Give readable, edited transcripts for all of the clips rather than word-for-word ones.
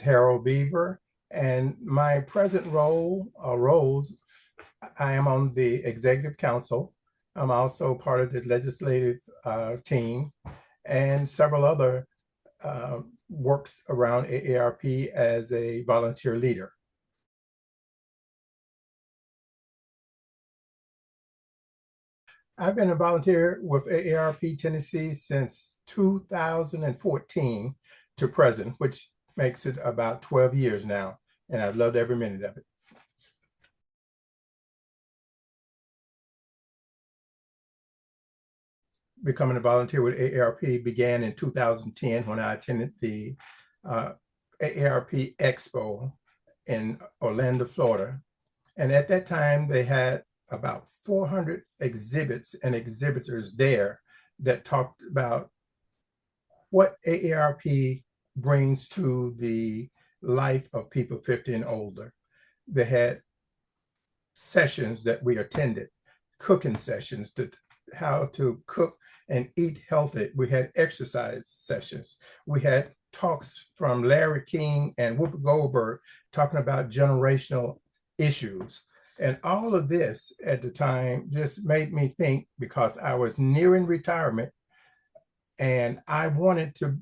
Harold Beaver, and my present roles, I am on the executive council. I'm also part of the legislative team and several other works around AARP as a volunteer leader. I've been a volunteer with AARP Tennessee since 2014 to present, which makes it about 12 years now, and I've loved every minute of it. Becoming a volunteer with AARP began in 2010 when I attended the AARP Expo in Orlando, Florida. And at that time, they had about 400 exhibits and exhibitors there that talked about what AARP brings to the life of people 50 and older. They had sessions that we attended, cooking sessions, to how to cook and eat healthy. We had exercise sessions. We had talks from Larry King and Whoopi Goldberg talking about generational issues. And all of this at the time just made me think, because I was nearing retirement and I wanted to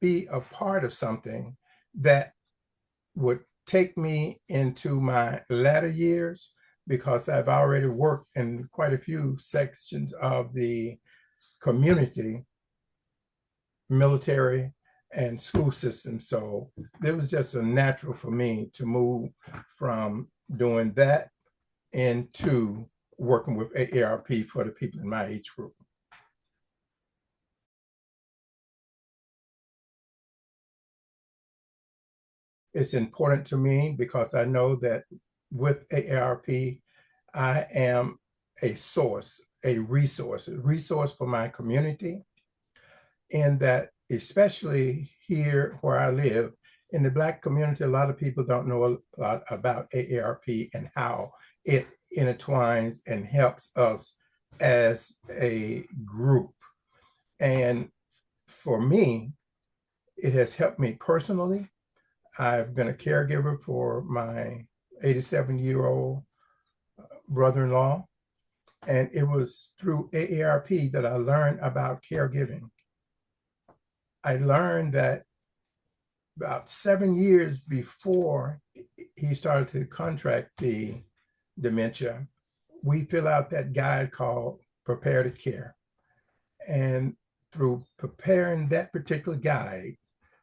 be a part of something that would take me into my latter years, because I've already worked in quite a few sections of the community, military, and school system. So it was just a natural for me to move from doing that into working with AARP for the people in my age group. It's important to me because I know that with AARP, I am a source, a resource for my community. And that, especially here where I live, in the Black community, a lot of people don't know a lot about AARP and how it intertwines and helps us as a group. And for me, it has helped me personally. I've been a caregiver for my 87-year-old brother-in-law, and it was through AARP that I learned about caregiving. I learned that about 7 years before he started to contract the dementia, we fill out that guide called Prepare to Care. And through preparing that particular guide,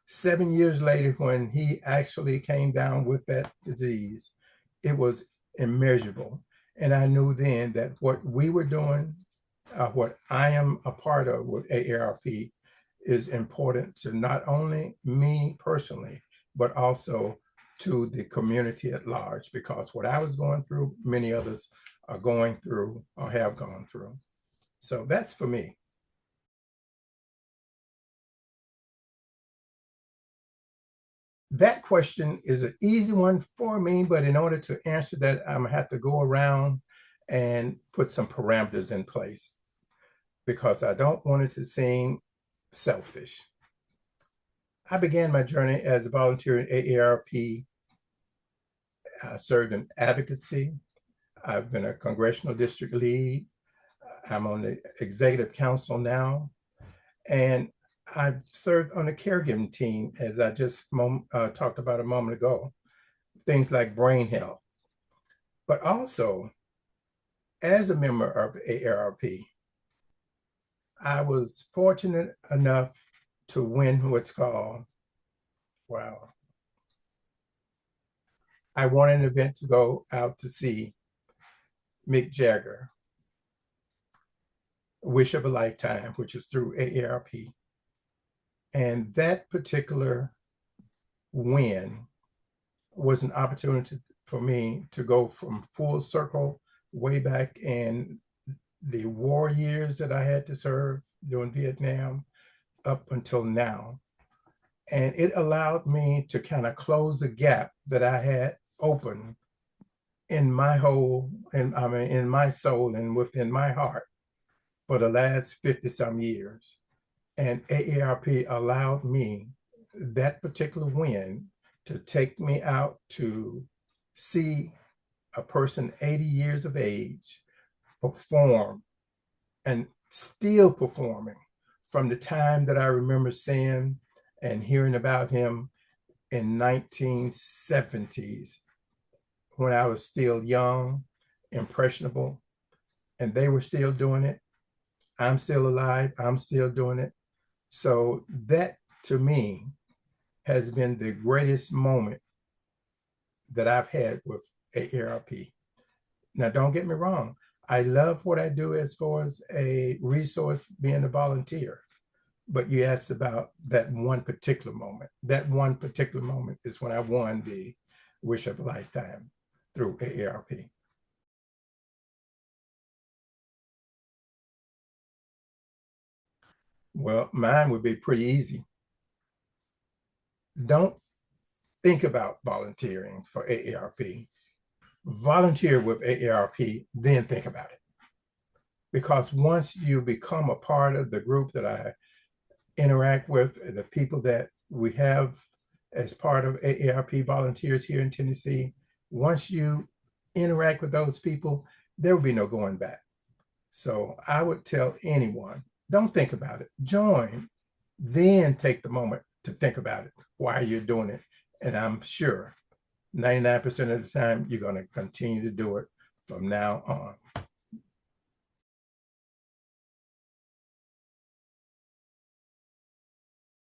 7 years later, when he actually came down with that disease, it was immeasurable. And I knew then that what we were doing, what I am a part of with AARP, is important to not only me personally, but also to the community at large, because what I was going through, many others are going through or have gone through. So that's for me. That question is an easy one for me, but in order to answer that, I'm gonna have to go around and put some parameters in place, because I don't want it to seem selfish. I began my journey as a volunteer in AARP. I served in advocacy. I've been a congressional district lead. I'm on the executive council now. And I've served on the caregiving team, as I just talked about a moment ago, things like brain health. But also, as a member of AARP, I was fortunate enough to win what's called, wow, I won an event to go out to see Mick Jagger, Wish of a Lifetime, which is through AARP. And that particular win was an opportunity for me to go from full circle way back in the war years that I had to serve during Vietnam up until now. And it allowed me to kind of close the gap that I had open in my whole, in my soul and within my heart for the last 50 some years. And AARP allowed me that particular win to take me out to see a person 80 years of age perform and still performing from the time that I remember seeing and hearing about him in 1970s when I was still young, impressionable, and they were still doing it. I'm still alive. I'm still doing it. So that to me has been the greatest moment that I've had with AARP. Now, don't get me wrong. I love what I do as far as a resource, being a volunteer. But you asked about that one particular moment. That one particular moment is when I won the Wish of a Lifetime through AARP. Well, mine would be pretty easy. Don't think about volunteering for AARP. Volunteer with AARP, then think about it. Because once you become a part of the group that I interact with, the people that we have as part of AARP volunteers here in Tennessee, once you interact with those people, there will be no going back. So I would tell anyone, don't think about it. Join, then take the moment to think about it while you're doing it. And I'm sure 99% of the time, you're going to continue to do it from now on.